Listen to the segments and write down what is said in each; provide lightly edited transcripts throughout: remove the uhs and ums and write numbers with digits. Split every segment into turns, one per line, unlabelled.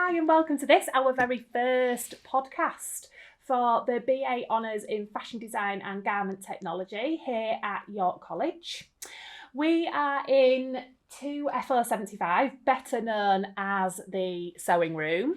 Hi and welcome to this, our very first podcast for the BA Honours in Fashion Design and Garment Technology here at York College. We are in 2FO75, better known as the sewing room,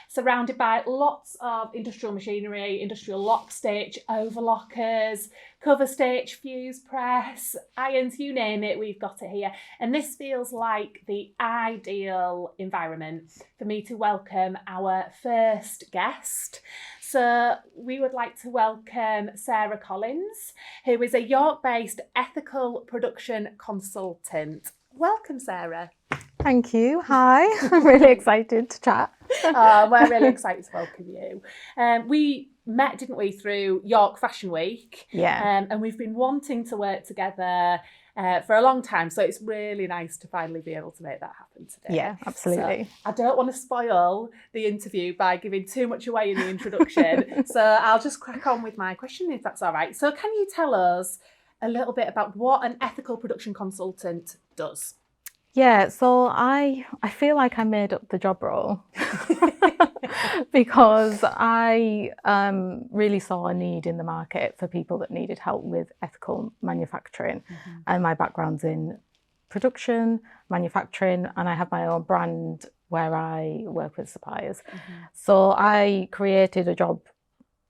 surrounded by lots of industrial machinery, industrial lock stitch, overlockers, cover stitch, fuse press, irons, you name it, we've got it here. And this feels like the ideal environment for me to welcome our first guest. So we would like to welcome Sara Collins, who is a York-based ethical production consultant. Welcome, Sara.
Thank you. Hi. I'm really excited to chat.
We're really excited to welcome you. We met, didn't we, through York Fashion Week?
Yeah.
And we've been wanting to work together for a long time. So it's really nice to finally be able to make that happen today.
Yeah, absolutely.
So I don't want to spoil the interview by giving too much away in the introduction. So I'll just crack on with my question, if that's all right. So can you tell us a little bit about what an ethical production consultant does?
Yeah, so I feel like I made up the job role because I really saw a need in the market for people that needed help with ethical manufacturing. And my background's in production, manufacturing, and I have my own brand where I work with suppliers. So I created a job.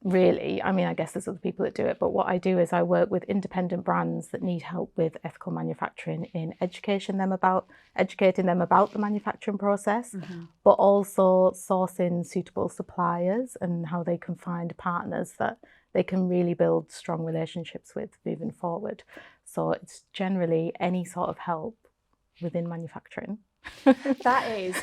Really, I mean, I guess there's other people that do it, but what I do is I work with independent brands that need help with ethical manufacturing in educating them about the manufacturing process, but also sourcing suitable suppliers and how they can find partners that they can really build strong relationships with moving forward. So it's generally any sort of help within manufacturing.
That is,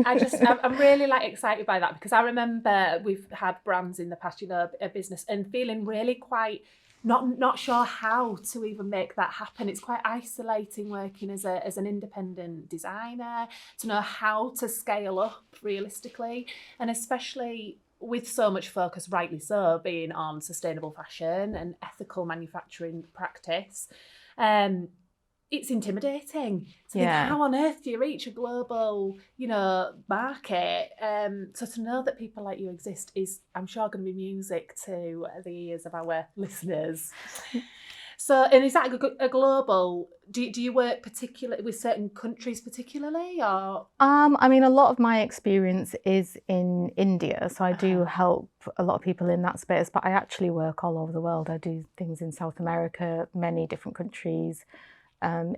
I'm really excited by that, because I remember we've had brands in the past, a business, and feeling really quite not sure how to even make that happen. It's quite isolating working as an independent designer, to know how to scale up realistically, and especially with so much focus, rightly so, being on sustainable fashion and ethical manufacturing practice. It's intimidating to think, how on earth do you reach a global, market? So to know that people like you exist is, I'm sure, going to be music to the ears of our listeners. So, and is that a global? Do you work particularly with certain countries particularly, or?
I mean, a lot of my experience is in India, so I do help a lot of people in that space. But I actually work all over the world. I do things in South America, many different countries.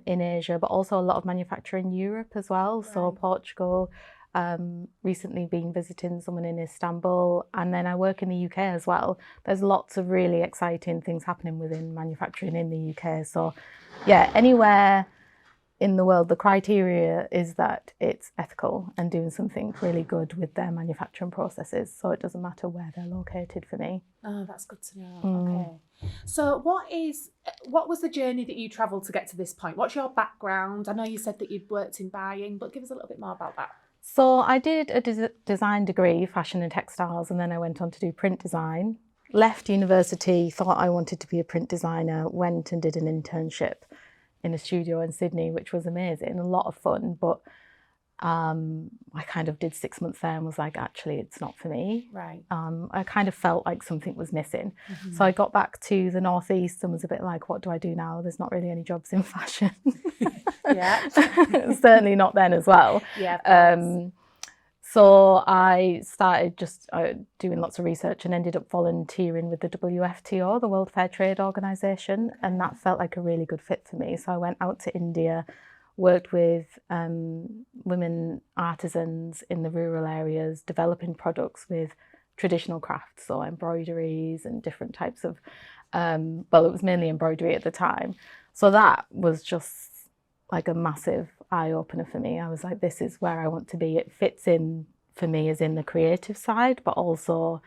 In Asia, but also a lot of manufacturing in Europe as well. Right. So Portugal, recently been visiting someone in Istanbul, and then I work in the UK as well. There's lots of really exciting things happening within manufacturing in the UK. So yeah, anywhere in the world, the criteria is that it's ethical and doing something really good with their manufacturing processes. So it doesn't matter where they're located for me. Oh,
that's good to know. Okay. So what was the journey that you travelled to get to this point? What's your background? I know you said that you'd worked in buying, but give us a little bit more about that.
So I did a design degree, fashion and textiles, and then I went on to do print design. Left university, thought I wanted to be a print designer, went and did an internship in a studio in Sydney, which was amazing, a lot of fun, but I kind of did 6 months there and was like, actually, it's not for me.
Right.
I kind of felt like something was missing. So I got back to the Northeast and was a bit like, what do I do now? There's not really any jobs in fashion.
Yeah.
Certainly not then as well.
Yeah.
So I started just doing lots of research and ended up volunteering with the WFTO, the World Fair Trade Organization, and that felt like a really good fit for me. So I went out to India, worked with women artisans in the rural areas, developing products with traditional crafts, so embroideries and different types of, well, it was mainly embroidery at the time. So that was just like a massive eye-opener for me. I was like, this is where I want to be. It fits in for me as in the creative side, but also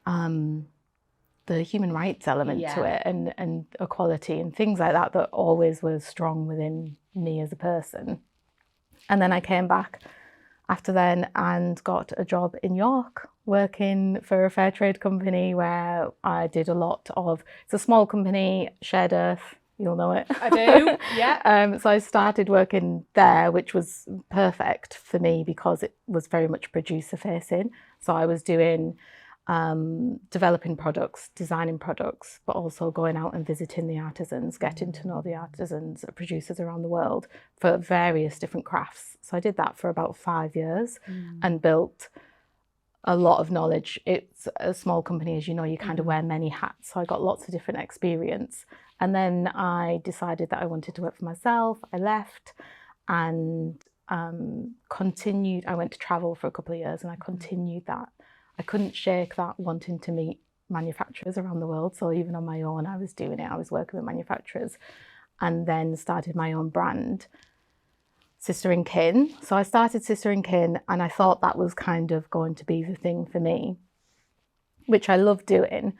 the human rights element to it, and equality and things like that always was strong within me as a person. And then I came back after then and got a job in York working for a fair trade company where I did a lot of, it's a small company, Shared Earth, You'll know it.
I do, yeah.
So I started working there, which was perfect for me because it was very much producer facing. So I was doing developing products, designing products, but also going out and visiting the artisans, getting to know the artisans, producers around the world for various different crafts. So I did that for about 5 years and built a lot of knowledge. It's a small company, as you know, you kind of wear many hats. So I got lots of different experience. And then I decided that I wanted to work for myself. I left and continued. I went to travel for a couple of years and I continued that. I couldn't shake that wanting to meet manufacturers around the world. So even on my own, I was doing it. I was working with manufacturers and then started my own brand, Sister and Kin. So I started Sister and Kin and I thought that was kind of going to be the thing for me, which I love doing.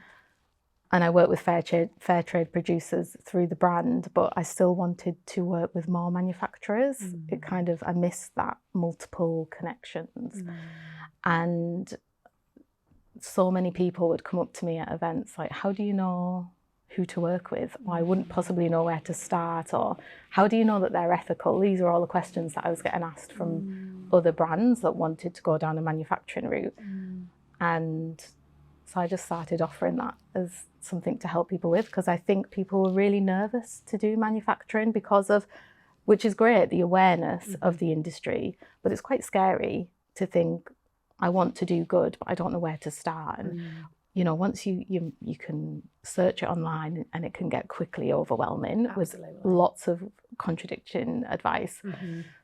And I work with fair trade producers through the brand, but I still wanted to work with more manufacturers. It kind of, I missed that multiple connections. And so many people would come up to me at events like, how do you know who to work with? Or I wouldn't possibly know where to start. Or how do you know that they're ethical? These are all the questions that I was getting asked from other brands that wanted to go down a manufacturing route. And so I just started offering that as something to help people with, because I think people were really nervous to do manufacturing because of, which is great, the awareness of the industry, but it's quite scary to think, I want to do good, but I don't know where to start. And you know, once you can search it online and it can get quickly overwhelming with lots of contradicting advice.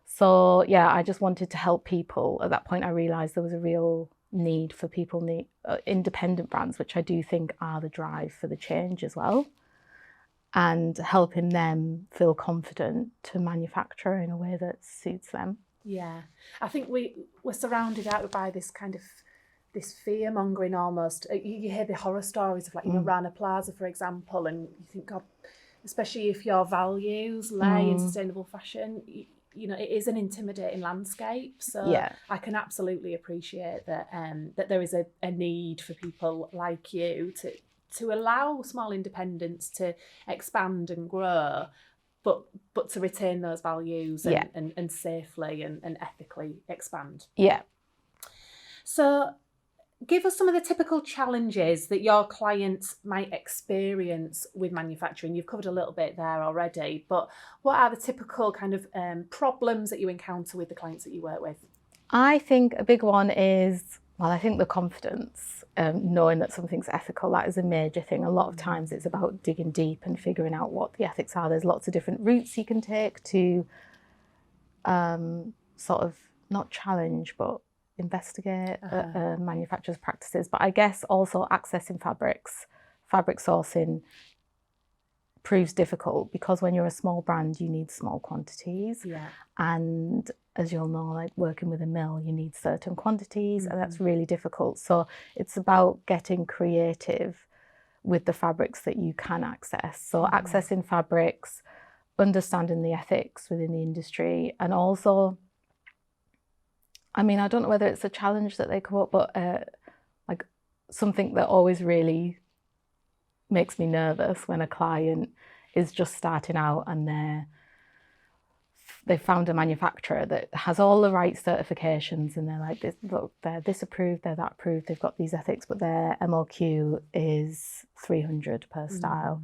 So yeah, I just wanted to help people. At that point, I realized there was a real need for people, independent brands, which I do think are the drive for the change as well, and helping them feel confident to manufacture in a way that suits them.
Yeah, I think we're surrounded out by this kind of this fear mongering almost. You hear the horror stories of, like, you know, Rana Plaza, for example, and you think, God, especially if your values lay in sustainable fashion, you know, it is an intimidating landscape. So yeah. I can absolutely appreciate that that there is a need for people like you to allow small independents to expand and grow, but to retain those values and safely and ethically expand.
Yeah.
So give us some of the typical challenges that your clients might experience with manufacturing. You've covered a little bit there already, but what are the typical kind of problems that you encounter with the clients that you work with?
I think a big one is, well, I think the confidence, knowing that something's ethical, that is a major thing. A lot of times it's about digging deep and figuring out what the ethics are. There's lots of different routes you can take to sort of not challenge, but investigate manufacturers' practices. But I guess also accessing fabrics, fabric sourcing proves difficult because when you're a small brand, you need small quantities. Yeah. And as you'll know, like working with a mill, you need certain quantities, and that's really difficult. So it's about getting creative with the fabrics that you can access. So accessing fabrics, understanding the ethics within the industry, and also, I mean, I don't know whether it's a challenge that they come up, but like something that always really makes me nervous when a client is just starting out and they found a manufacturer that has all the right certifications, and they're like, this, look, they're this approved, they're that approved, they've got these ethics, but their MOQ is 300 per style.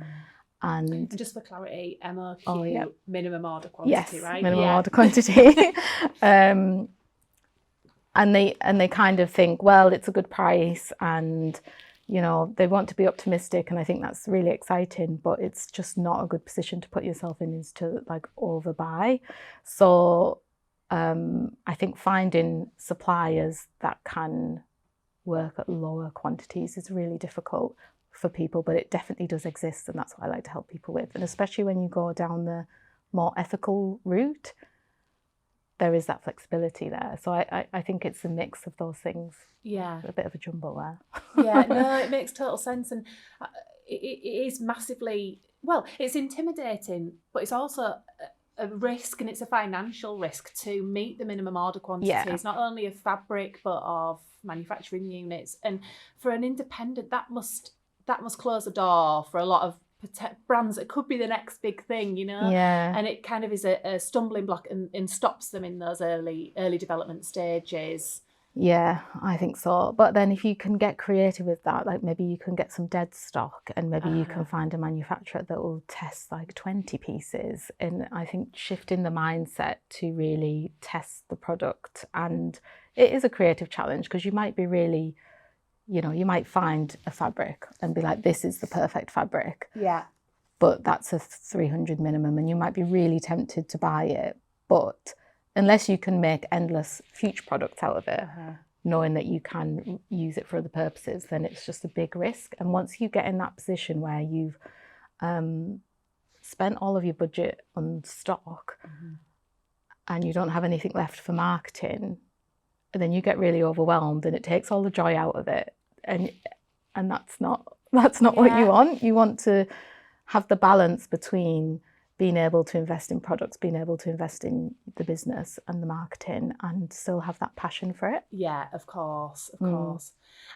And
just for clarity, MOQ, minimum order quantity,
yes,
right?
Minimum order quantity. And they kind of think, well, it's a good price, and you know, they want to be optimistic, and I think that's really exciting, but it's just not a good position to put yourself in, is to like overbuy. So I think finding suppliers that can work at lower quantities is really difficult for people, but it definitely does exist, and that's what I like to help people with. And especially when you go down the more ethical route, there is that flexibility there. So I think it's a mix of those things.
Yeah.
A bit of a jumble there.
Yeah, no, it makes total sense. And it is massively, well, it's intimidating, but it's also a risk, and it's a financial risk to meet the minimum order quantities, not only of fabric, but of manufacturing units. And for an independent, that must close the door for a lot of brands that could be the next big thing, you know?
Yeah.
And it kind of is a stumbling block and stops them in those early development stages.
Yeah, I think so. But then if you can get creative with that, like maybe you can get some dead stock and maybe you can find a manufacturer that will test like 20 pieces. And I think shifting the mindset to really test the product, and it is a creative challenge because you might be really, you know, you might find a fabric and be like, this is the perfect fabric.
Yeah.
But that's a 300 minimum and you might be really tempted to buy it. But unless you can make endless future products out of it, knowing that you can use it for other purposes, then it's just a big risk. And once you get in that position where you've spent all of your budget on stock and you don't have anything left for marketing, then you get really overwhelmed and it takes all the joy out of it. And that's not what you want. You want to have the balance between being able to invest in products, being able to invest in the business and the marketing and still have that passion for it.
Yeah, of course. And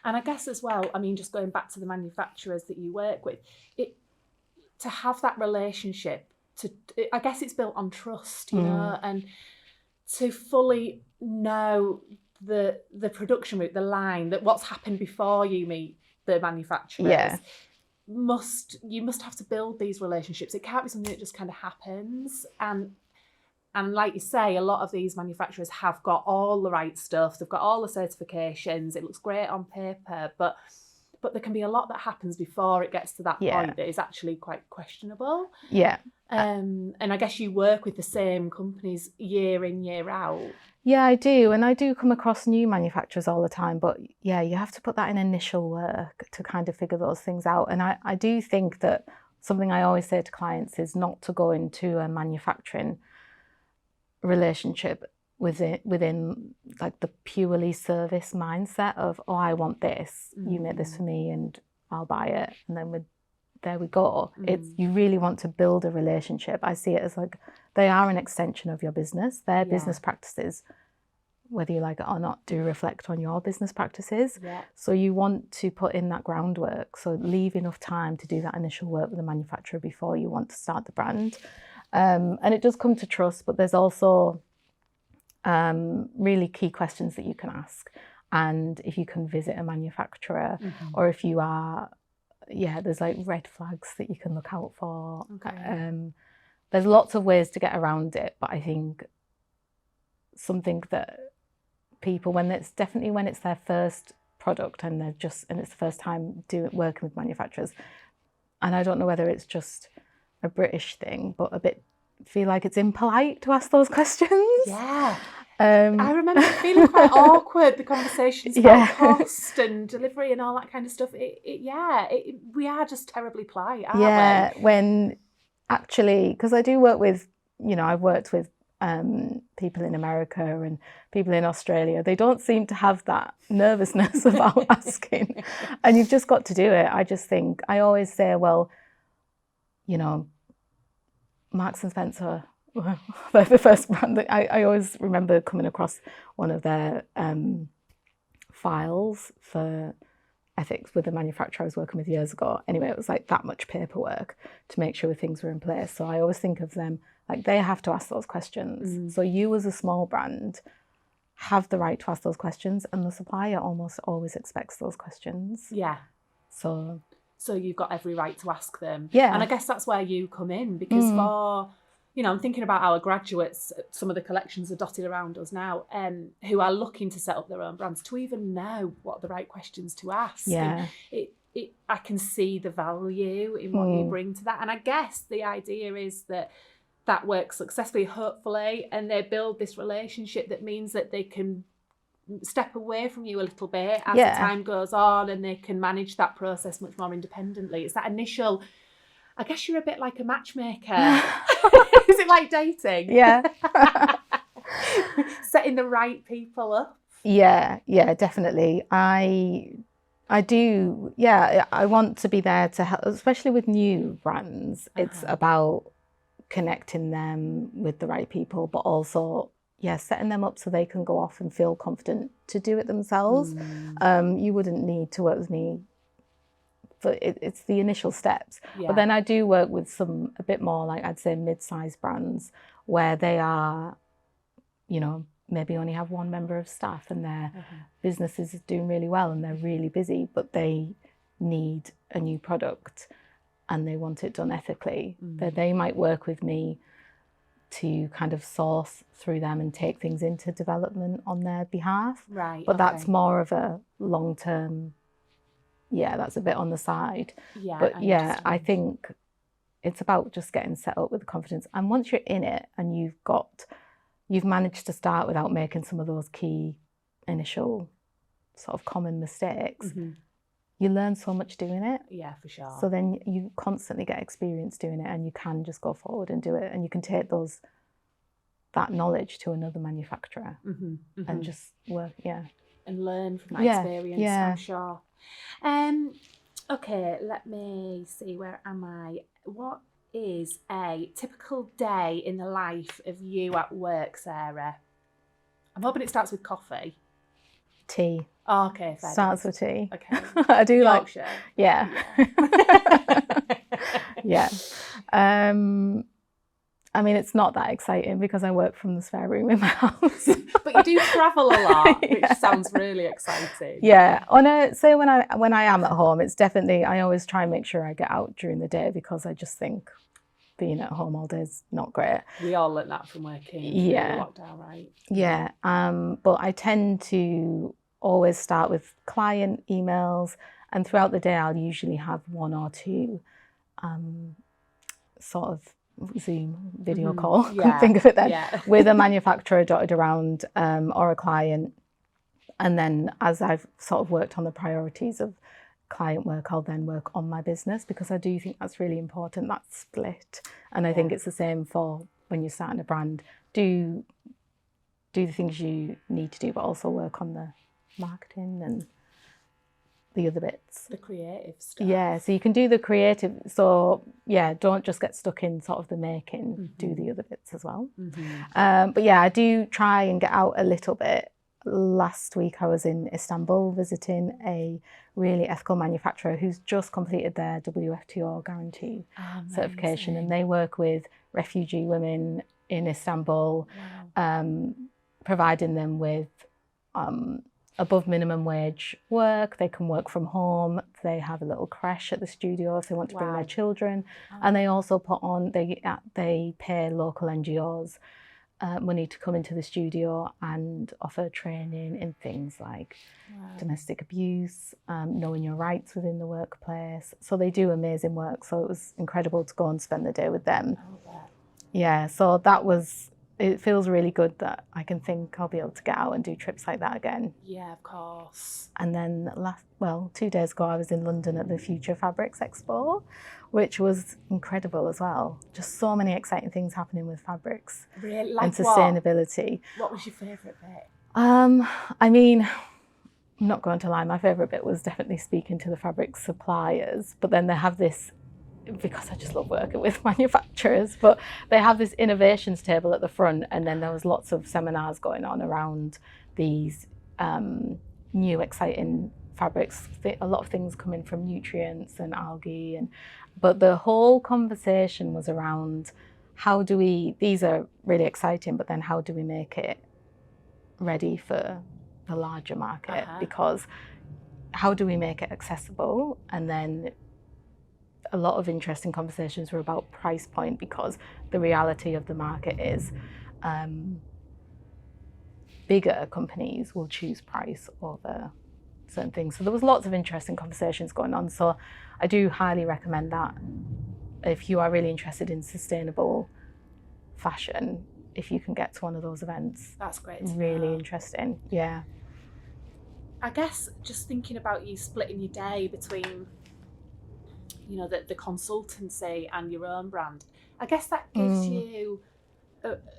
I guess as well, I mean, just going back to the manufacturers that you work with, to have that relationship, I guess it's built on trust, you know, and to fully know the production route, the line, that what's happened before you meet the manufacturers.
Yeah.
You must have to build these relationships. It can't be something that just kind of happens. And like you say, a lot of these manufacturers have got all the right stuff. They've got all the certifications. It looks great on paper, but there can be a lot that happens before it gets to that point that is actually quite questionable.
Yeah.
And I guess you work with the same companies year in, year out.
Yeah, I do. And I do come across new manufacturers all the time. But yeah, you have to put that in initial work to kind of figure those things out. And I do think that something I always say to clients is not to go into a manufacturing relationship within like the purely service mindset of, oh, I want this, you make this for me and I'll buy it. And then there we go. It's, you really want to build a relationship. I see it as like they are an extension of your business. Their business practices, whether you like it or not, do reflect on your business practices. So you want to put in that groundwork. So leave enough time to do that initial work with the manufacturer before you want to start the brand. And it does come to trust, but there's also really key questions that you can ask. And if you can visit a manufacturer or if you are, there's like red flags that you can look out for. There's lots of ways to get around it, but I think something that people, when it's their first product and it's the first time working with manufacturers, and I don't know whether it's just a British thing, but feel like it's impolite to ask those questions.
Yeah. I remember feeling quite awkward, the conversations about cost and delivery and all that kind of stuff. We are just terribly polite, aren't we?
Yeah, when actually, because I do work with, I've worked with people in America and people in Australia. They don't seem to have that nervousness about asking. And you've just got to do it. I always say, well, Marks and Spencer, they're the first brand that I always remember coming across one of their files for ethics with the manufacturer I was working with years ago. Anyway, it was like that much paperwork to make sure things were in place. So I always think of them like they have to ask those questions. So you as a small brand have the right to ask those questions, and the supplier almost always expects those questions.
Yeah.
So
you've got every right to ask them.
Yeah.
And I guess that's where you come in, because for, I'm thinking about our graduates, some of the collections are dotted around us now, who are looking to set up their own brands, to even know what are the right questions to ask.
Yeah.
And I can see the value in what you bring to that. And I guess the idea is that works successfully, hopefully, and they build this relationship that means that they can step away from you a little bit as the time goes on, and they can manage that process much more independently. It's that initial, I guess you're a bit like a matchmaker. Is it like dating?
Yeah.
Setting the right people up.
Yeah, definitely. I do, I want to be there to help, especially with new brands. It's about connecting them with the right people, but also setting them up so they can go off and feel confident to do it themselves. You wouldn't need to work with me but it's the initial steps.
Yeah.
But then I do work with some a bit more, like I'd say mid-sized brands where they are, you know, maybe only have one member of staff and their business is doing really well and they're really busy, but they need a new product and they want it done ethically. They might work with me to kind of source through them and take things into development on their behalf.
Right.
But that's more of a long-term, that's a bit on the side.
Yeah.
But I think it's about just getting set up with confidence. And once you're in it and you've managed to start without making some of those key initial sort of common mistakes, you learn so much doing it.
Yeah, for sure.
So then you constantly get experience doing it and you can just go forward and do it. And you can take that knowledge to another manufacturer and just work,
and learn from that experience, I'm sure. Okay, let me see, where am I? What is a typical day in the life of you at work, Sarah? I'm hoping it starts with coffee.
Tea.
Oh, okay, fair
Starts with tea.
Okay.
I do
Yorkshire.
like, yeah. I mean, it's not that exciting because I work from the spare room in my house.
But you do travel a lot, which sounds really exciting.
Yeah. So when I am at home, it's definitely, I always try and make sure I get out during the day because I just think being at home all day is not great.
We all learnt that from working through lockdown, right?
Yeah. But I tend to always start with client emails, and throughout the day I'll usually have one or two sort of Zoom video call, think of it then, with a manufacturer dotted around or a client. And then as I've sort of worked on the priorities of client work, I'll then work on my business, because I do think that's really important, that split. And I think it's the same for when you're starting a brand. Do the things you need to do, but also work on the marketing and the other bits.
The creative stuff.
Yeah, so you can do the creative. So don't just get stuck in sort of the making, do the other bits as well. But yeah, I do try and get out a little bit. Last week I was in Istanbul visiting a really ethical manufacturer who's just completed their WFTO guarantee certification, and they work with refugee women in Istanbul, providing them with above minimum wage work. They can work from home. They have a little creche at the studio if they want to bring their children. And they also they pay local NGOs money to come into the studio and offer training in things like domestic abuse, knowing your rights within the workplace. So they do amazing work. So it was incredible to go and spend the day with them. Yeah, so it feels really good that I can think I'll be able to get out and do trips like that again.
Yeah, of course.
And then 2 days ago, I was in London at the Future Fabrics Expo, which was incredible as well. Just so many exciting things happening with fabrics and sustainability.
What was your favourite bit?
I mean, I'm not going to lie, my favourite bit was definitely speaking to the fabric suppliers, but then they have this, because I just love working with manufacturers, but they have this innovations table at the front, and then there was lots of seminars going on around these new exciting fabrics, a lot of things coming from nutrients and algae, but the whole conversation was around these are really exciting, but then how do we make it ready for the larger market? Because how do we make it accessible? And then a lot of interesting conversations were about price point, because the reality of the market is bigger companies will choose price over certain things. So there was lots of interesting conversations going on. So I do highly recommend that if you are really interested in sustainable fashion, if you can get to one of those events.
That's great.
Really interesting. Yeah.
I guess just thinking about you splitting your day between, you know, the consultancy and your own brand, I guess that gives you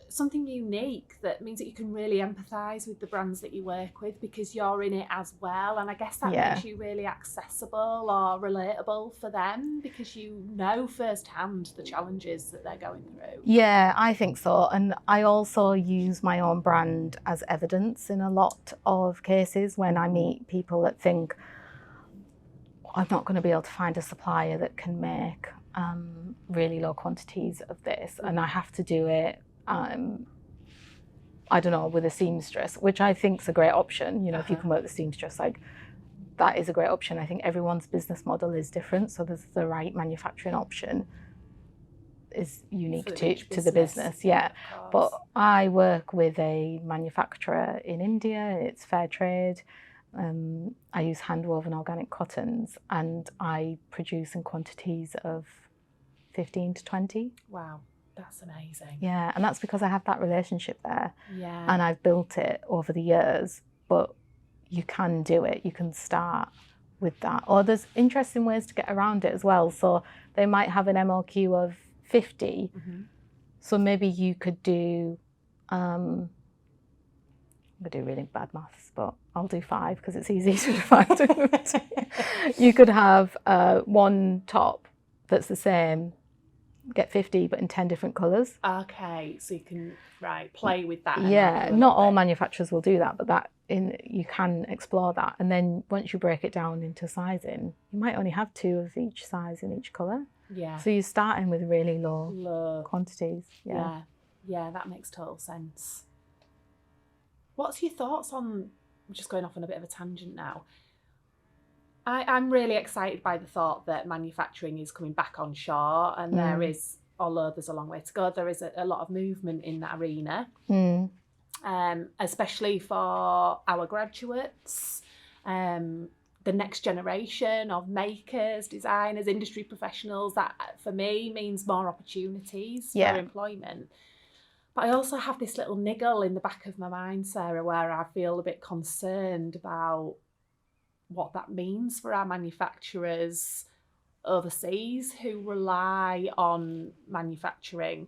something unique that means that you can really empathise with the brands that you work with, because you're in it as well. And I guess that makes you really accessible or relatable for them, because you know firsthand the challenges that they're going through. Yeah,
I think so. And I also use my own brand as evidence in a lot of cases when I meet people that think, I'm not going to be able to find a supplier that can make really low quantities of this, and I have to do it, I don't know, with a seamstress, which I think is a great option. You know, if you can work the seamstress, like, that is a great option. I think everyone's business model is different, so there's the right manufacturing option is unique to the business. Yeah, but I work with a manufacturer in India. It's fair trade. I use hand-woven organic cottons, and I produce in quantities of 15 to 20.
Wow, that's amazing.
Yeah, and that's because I have that relationship there.
Yeah.
And I've built it over the years, but you can do it. You can start with that. Or there's interesting ways to get around it as well. So they might have an MOQ of 50. So maybe you could do, I'm going to do really bad maths, but I'll do 5 because it's easy to divide. You could have one top that's the same, get 50, but in 10 different colours.
Okay, so you can play with that.
Yeah, not all manufacturers will do that, but you can explore that. And then once you break it down into sizing, you might only have 2 of each size in each colour.
Yeah.
So you're starting with really low quantities.
Yeah, that makes total sense. What's your thoughts on, just going off on a bit of a tangent now, I'm really excited by the thought that manufacturing is coming back on shore, and there is, although there's a long way to go, there is a lot of movement in that arena, especially for our graduates, the next generation of makers, designers, industry professionals. That for me means more opportunities for employment. But I also have this little niggle in the back of my mind, Sarah, where I feel a bit concerned about what that means for our manufacturers overseas who rely on manufacturing.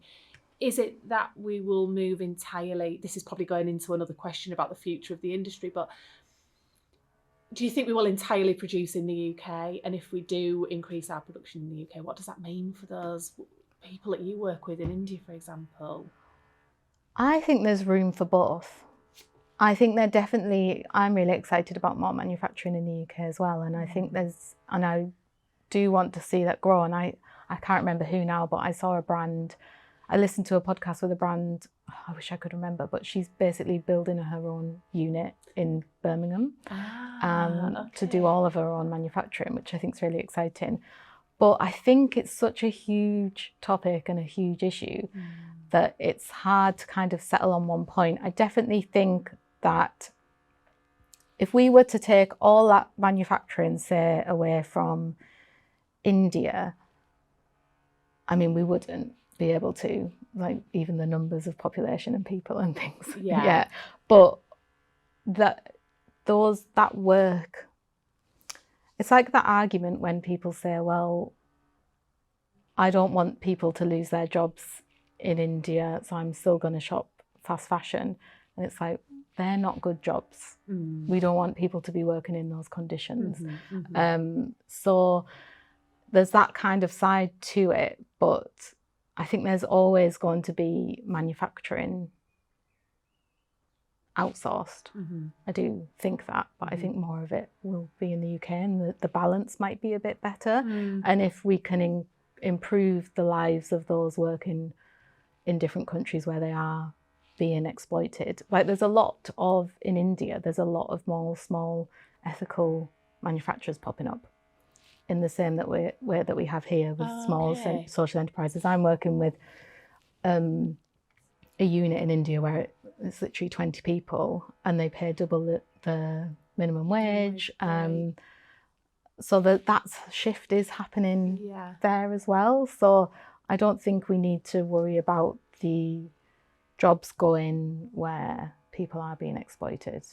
Is it that we will move entirely? This is probably going into another question about the future of the industry, but do you think we will entirely produce in the UK? And if we do increase our production in the UK, what does that mean for those people that you work with in India, for example?
I think there's room for both. I think I'm really excited about more manufacturing in the UK as well. And I think I do want to see that grow. And I can't remember who now, but I saw a brand, I listened to a podcast with a brand, I wish I could remember, but she's basically building her own unit in Birmingham to do all of her own manufacturing, which I think is really exciting. But I think it's such a huge topic and a huge issue that it's hard to kind of settle on one point. I definitely think that if we were to take all that manufacturing, say, away from India, I mean, we wouldn't be able to, like, even the numbers of population and people and things. Yeah. But that work, it's like that argument when people say, well, I don't want people to lose their jobs in India, so I'm still going to shop fast fashion. And it's like, they're not good jobs. We don't want people to be working in those conditions. So there's that kind of side to it, but I think there's always going to be manufacturing outsourced. I do think that, but I think more of it will be in the UK, and the balance might be a bit better. And if we can improve the lives of those working in different countries where they are being exploited, like in India, there's a lot of small ethical manufacturers popping up in the same way that we have here with small social enterprises. I'm working with a unit in India where it's literally 20 people and they pay double the minimum wage. So that shift is happening there as well. So I don't think we need to worry about the jobs going where people are being exploited,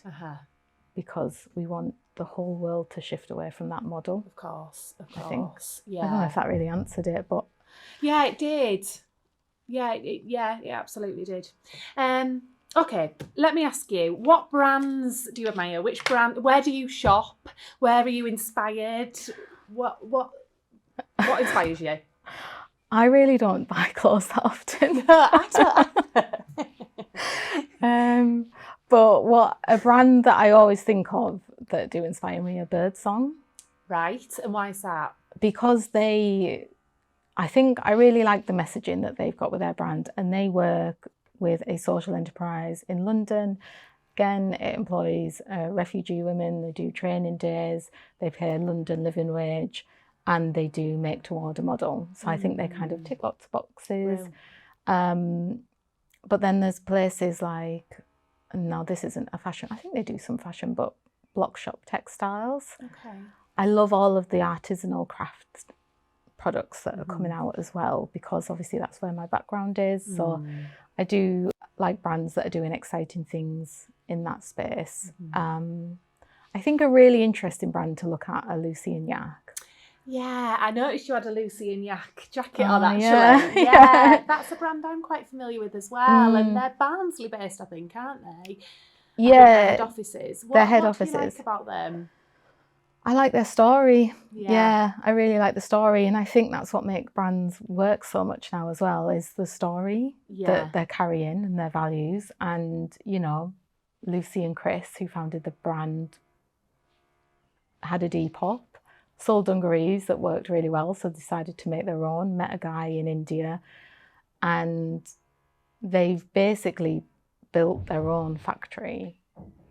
because we want the whole world to shift away from that model.
Of course.
I think. I don't know if that really answered it, but
yeah, it did. It absolutely did. Okay, let me ask you, what brands do you admire? Where do you shop? Where are you inspired? What inspires you?
I really don't buy clothes that often. But a brand that I always think of that do inspire me are Birdsong.
Right, and why is that?
Because I think I really like the messaging that they've got with their brand, and they work with a social enterprise in London. Again, it employs refugee women. They do training days, they pay a London living wage, and they do make to order model. So I think they kind of tick lots of boxes. But then there's places like, now this isn't a fashion, I think they do some fashion, but Block Shop Textiles.
Okay.
I love all of the artisanal crafts products that are coming out as well, because obviously that's where my background is. So I do like brands that are doing exciting things in that space. I think a really interesting brand to look at are Lucy and Yak.
Yeah, I noticed you had a Lucy and Yak jacket on, actually.
Yeah.
Yeah, that's a brand I'm quite familiar with as well. And they're Barnsley based, I think, aren't they?
Yeah.
Their head offices.
Their head
what
offices.
do you like about them?
I like their story.
Yeah.
I really like the story. And I think that's what makes brands work so much now as well, is the story that they're carrying and their values. And, you know, Lucy and Chris, who founded the brand, had a Depop, sold dungarees that worked really well, so decided to make their own, met a guy in India, and they've basically built their own factory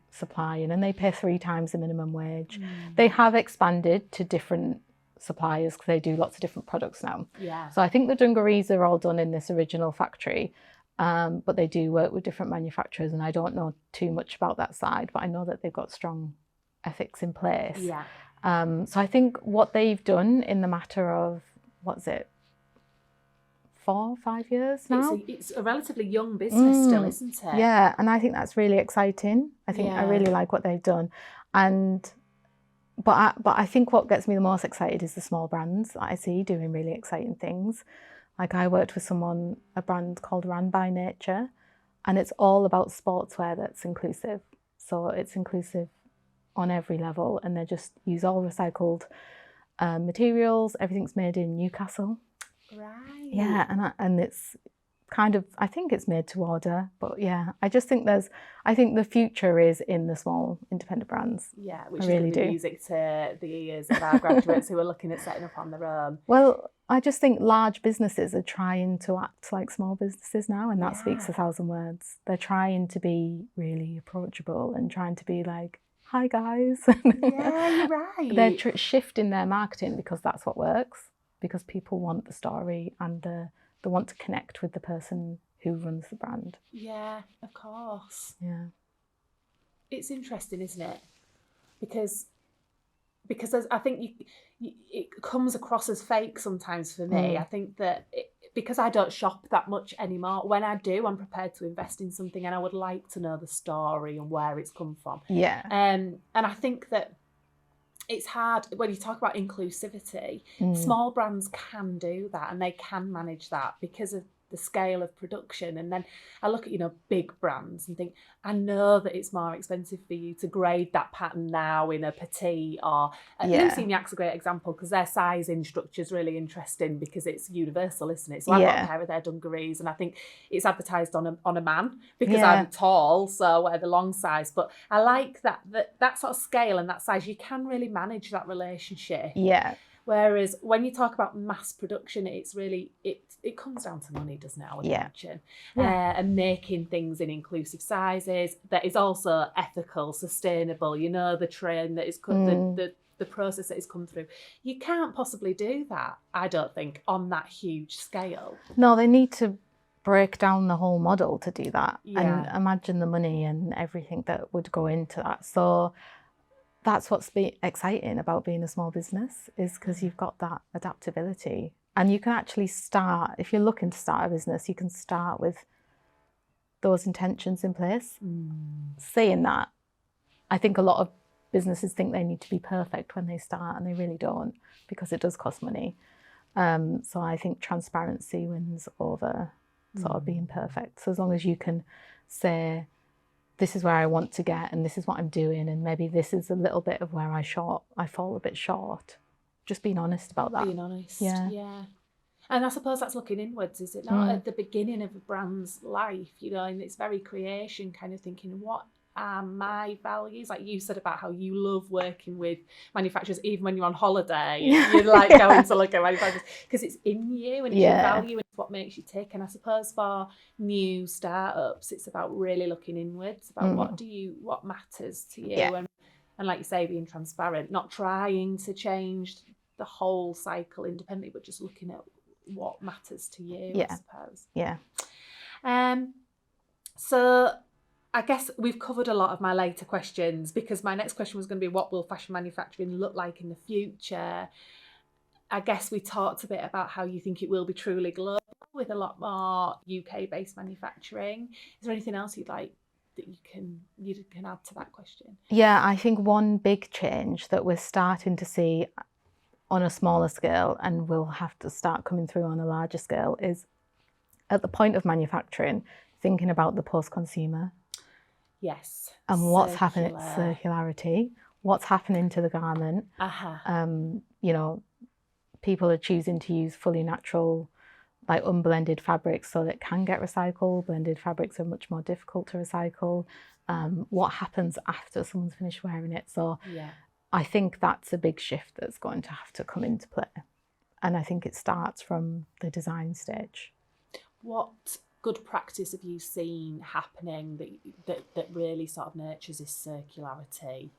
supplying, and they pay 3 times the minimum wage. They have expanded to different suppliers because they do lots of different products now.
Yeah.
So I think the dungarees are all done in this original factory, but they do work with different manufacturers, and I don't know too much about that side, but I know that they've got strong ethics in place.
Yeah.
So I think what they've done in the matter of, what's it, 4 or 5 years now?
It's a relatively young business still, isn't it?
Yeah, and I think that's really exciting. I think I really like what they've done. But I think what gets me the most excited is the small brands that I see doing really exciting things. Like I worked with a brand called Ran by Nature, and it's all about sportswear that's inclusive. So it's inclusive on every level, and they just use all recycled materials. Everything's made in Newcastle.
Right.
Yeah, and it's kind of, I think it's made to order, but yeah, I just think I think the future is in the small independent brands.
Yeah, which
I
is
really
going to be
do.
music to the ears of our graduates who are looking at setting up on their own.
Well, I just think large businesses are trying to act like small businesses now, and that speaks 1,000 words. They're trying to be really approachable and trying to be like, hi guys.
Yeah, you're right.
They're shifting their marketing because that's what works, because people want the story and they want to connect with the person who runs the brand.
Yeah, of course.
Yeah.
It's interesting, isn't it? Because I think it comes across as fake sometimes for me. I think that because I don't shop that much anymore, when I do, I'm prepared to invest in something, and I would like to know the story and where it's come from.
Yeah.
And I think that it's hard when you talk about inclusivity. Small brands can do that, and they can manage that because of the scale of production. And then I look at, big brands and think, I know that it's more expensive for you to grade that pattern now in a petite or Lucy and Yak's a great example because their sizing structure is really interesting because it's universal, isn't it? So I've got a pair of their dungarees, and I think it's advertised on a man because I'm tall, so I wear the long size. But I like that sort of scale and that size. You can really manage that relationship.
Yeah.
Whereas when you talk about mass production, it's really, it comes down to money, doesn't it, I would imagine? And making things in inclusive sizes that is also ethical, sustainable, the train that is the process that has come through. You can't possibly do that, I don't think, on that huge scale.
No, they need to break down the whole model to do that. And imagine the money and everything that would go into that. So that's what's exciting about being a small business, is because you've got that adaptability, and you can actually start, if you're looking to start a business, you can start with those intentions in place. Saying that, I think a lot of businesses think they need to be perfect when they start, and they really don't, because it does cost money. So I think transparency wins over sort of being perfect. So as long as you can say, this is where I want to get, and this is what I'm doing, and maybe this is a little bit of where I fall a bit short. Just being honest about that.
Being honest, yeah. And I suppose that's looking inwards, is it not? At the beginning of a brand's life, in its very creation, kind of thinking, what are my values? Like you said about how you love working with manufacturers, even when you're on holiday, you're like going to look at manufacturers because it's in you and it's your value and it's what makes you tick. And I suppose for new startups, it's about really looking inwards about what matters to you, and like you say, being transparent, not trying to change the whole cycle independently, but just looking at what matters to you, I suppose.
Yeah.
So I guess we've covered a lot of my later questions, because my next question was going to be, what will fashion manufacturing look like in the future? I guess we talked a bit about how you think it will be truly global with a lot more UK-based manufacturing. Is there anything else you'd like that you can add to that question?
Yeah, I think one big change that we're starting to see on a smaller scale and will have to start coming through on a larger scale is at the point of manufacturing, thinking about the post-consumer.
Yes.
And what's happening, circularity, what's happening to the garment. You know, people are choosing to use fully natural, like unblended fabrics so that it can get recycled. Blended fabrics are much more difficult to recycle. What happens after someone's finished wearing it? So I think that's a big shift that's going to have to come into play. And I think it starts from the design stage.
What good practice have you seen happening that really sort of nurtures this circularity?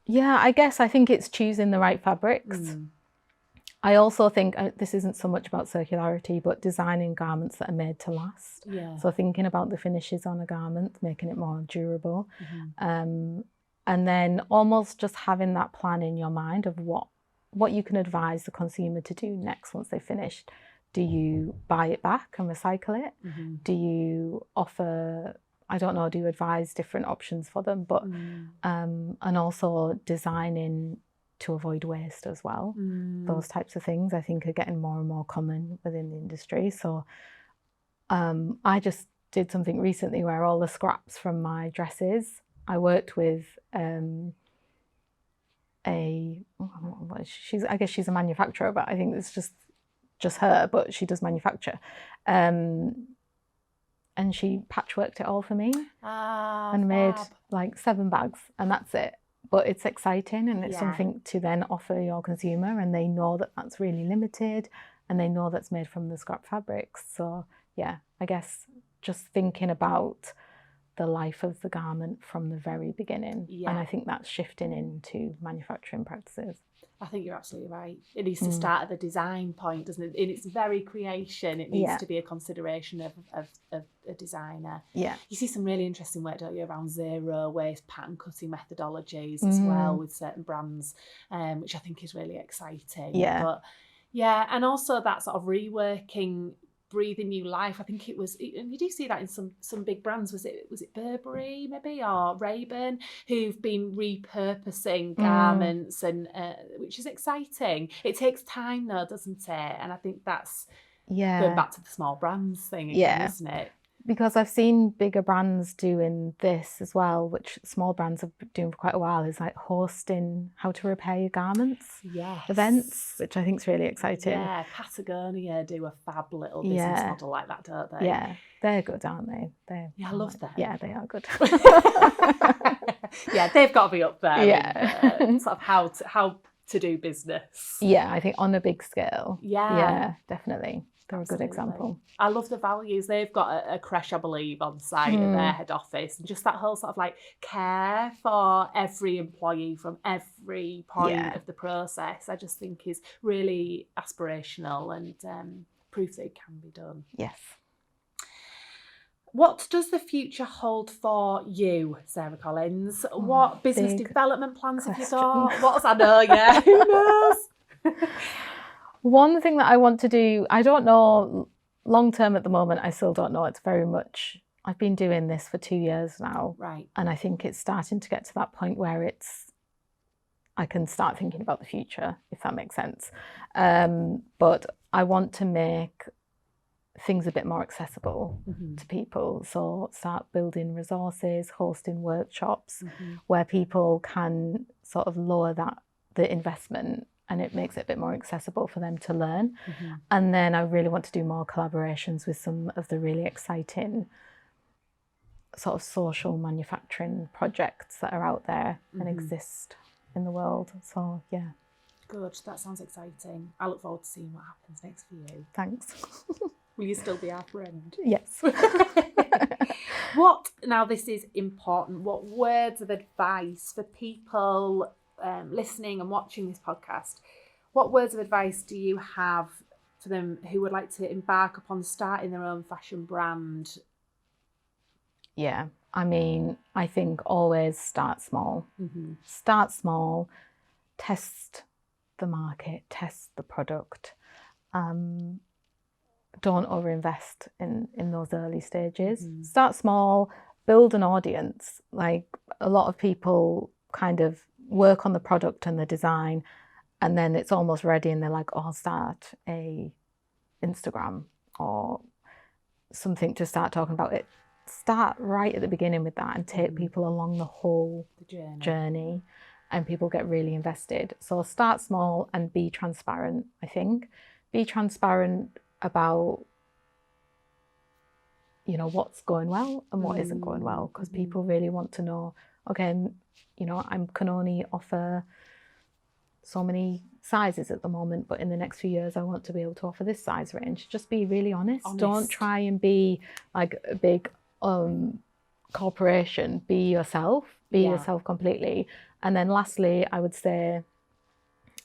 Yeah, I think it's choosing the right fabrics. I also think this isn't so much about circularity, but designing garments that are made to last. So thinking about the finishes on a garment, making it more durable. And then almost just having that plan in your mind of what you can advise the consumer to do next once they've finished. Do you buy it back and recycle it? Do you offer, I don't know, do you advise different options for them? But and also designing to avoid waste as well. Those types of things I think are getting more and more common within the industry. So I just did something recently where all the scraps from my dresses, I worked with I guess she's a manufacturer, but I think it's just her, but she does manufacture. And she patchworked it all for me and made like 7 bags, and that's it. But it's exciting, and it's something to then offer your consumer, and they know that that's really limited, and they know that's made from the scrap fabrics. So yeah, I guess just thinking about the life of the garment from the very beginning. And I think that's shifting into manufacturing practices.
I think you're absolutely right. It needs to start at the design point, doesn't it? In its very creation, it needs to be a consideration of a designer. You see some really interesting work, don't you, around zero waste pattern cutting methodologies as well with certain brands, which I think is really exciting. But and also that sort of reworking, breathing new life. I think it was, and you do see that in some big brands. Was it Burberry maybe, or Ray-Ban, who've been repurposing garments, and which is exciting. It takes time though, doesn't it? And I think that's going back to the small brands thing again, isn't it?
Because I've seen bigger brands doing this as well, which small brands have been doing for quite a while, is like hosting how to repair your garments events, which I think is really exciting.
Yeah, Patagonia do a fab little business model like that, don't they?
Yeah, they're good, aren't they?
I love them.
Yeah, they are good.
Yeah, they've got to be up there. In, sort of how to do business.
Yeah, I think on a big scale.
Yeah,
definitely. They're absolutely a good example.
I love the values. They've got a creche, I believe, on site at their head office, and just that whole sort of like care for every employee from every point of the process, I just think is really aspirational and proof that it can be done.
Yes.
What does the future hold for you, Sara Collins? What business development plans have you got? What I know, who knows?
One thing that I want to do, I don't know, long term at the moment, I still don't know. It's very much, I've been doing this for 2 years now.
Right.
And I think it's starting to get to that point where I can start thinking about the future, if that makes sense. But I want to make things a bit more accessible to people. So start building resources, hosting workshops where people can sort of lower the investment, and it makes it a bit more accessible for them to learn. And then I really want to do more collaborations with some of the really exciting sort of social manufacturing projects that are out there and exist in the world. So yeah.
Good, that sounds exciting. I look forward to seeing what happens next for you.
Thanks.
Will you still be our friend?
Yes.
Now this is important, what words of advice for people listening and watching this podcast, what words of advice do you have for them who would like to embark upon starting their own fashion brand?
Yeah, I mean, I think always start small. Start small, test the market, test the product. Don't overinvest in those early stages. Start small, build an audience. Like, a lot of people kind of work on the product and the design, and then it's almost ready and they're like, oh, I'll start a Instagram or something to start talking about it. Start right at the beginning with that and take people along the whole journey, and people get really invested. So start small and be transparent, I think. Be transparent about, you know, what's going well and what isn't going well, because people really want to know, okay, you know, I can only offer so many sizes at the moment, but in the next few years I want to be able to offer this size range. Just be really honest. Don't try and be like a big corporation. Be yourself. Be yourself completely. And then lastly, I would say,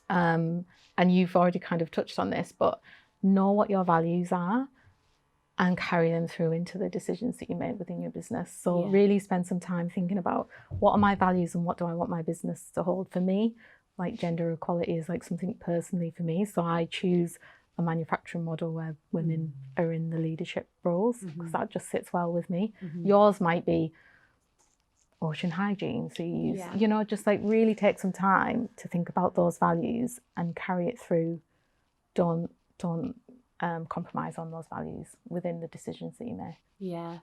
and you've already kind of touched on this, but know what your values are and carry them through into the decisions that you make within your business. So really spend some time thinking about, what are my values and what do I want my business to hold? For me, like, gender equality is like something personally for me. So I choose a manufacturing model where women are in the leadership roles, because that just sits well with me. Yours might be ocean hygiene. So you use, you know, just like really take some time to think about those values and carry it through. Don't compromise on those values within the decisions that you make.
Yeah.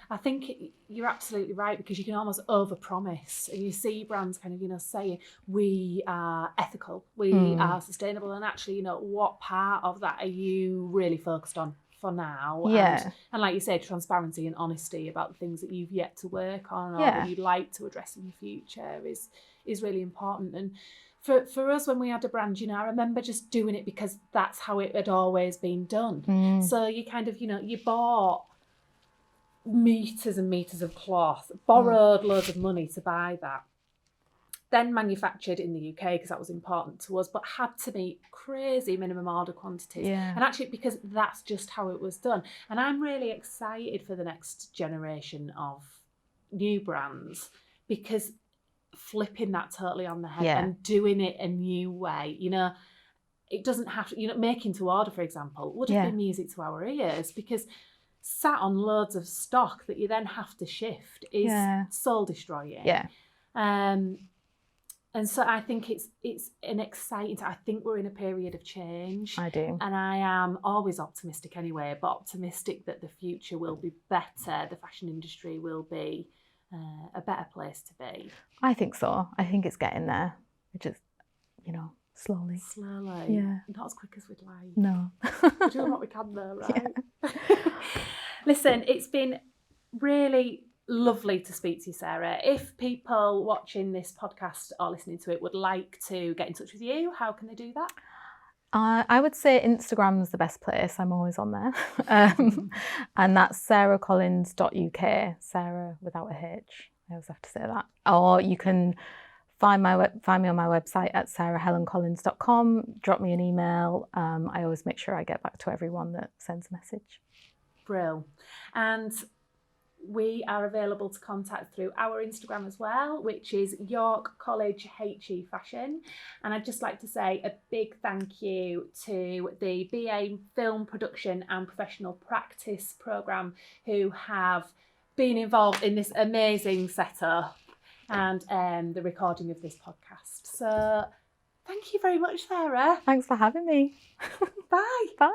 I think you're absolutely right, because you can almost overpromise, and you see brands kind of, you know, saying we are ethical, we are sustainable, and actually, you know, what part of that are you really focused on for now?
Yeah.
And like you say, transparency and honesty about the things that you've yet to work on or that you'd like to address in the future is really important. And for us, when we had a brand, you know, I remember just doing it because that's how it had always been done. So you kind of, you know, you bought meters and meters of cloth, borrowed loads of money to buy that, then manufactured in the UK because that was important to us, but had to meet crazy minimum order quantities. And actually, because that's just how it was done. And I'm really excited for the next generation of new brands, because flipping that totally on the head and doing it a new way, you know, it doesn't have to, you know, making to order, for example, would have been music to our ears, because sat on loads of stock that you then have to shift is soul destroying. And so I think it's an exciting time. I think we're in a period of change.
I do.
And I am always optimistic anyway, but optimistic that the future will be better. The fashion industry will be a better place to be.
I think so. I think it's getting there. It just, you know, slowly. Yeah.
Not as quick as we'd like.
No.
We're doing what we can though, right? Listen, it's been really lovely to speak to you, Sarah. If people watching this podcast or listening to it would like to get in touch with you, how can they do that?
I would say Instagram's the best place. I'm always on there. And that's saracollins.uk, Sarah without a H. I always have to say that. Or you can find me on my website at sarahhelencollins.com. Drop me an email. I always make sure I get back to everyone that sends a message.
Brill. And we are available to contact through our Instagram as well, which is York College HE Fashion. And I'd just like to say a big thank you to the BA Film Production and Professional Practice programme, who have been involved in this amazing setup and the recording of this podcast. So thank you very much, Sarah.
Thanks for having me.
Bye.
Bye.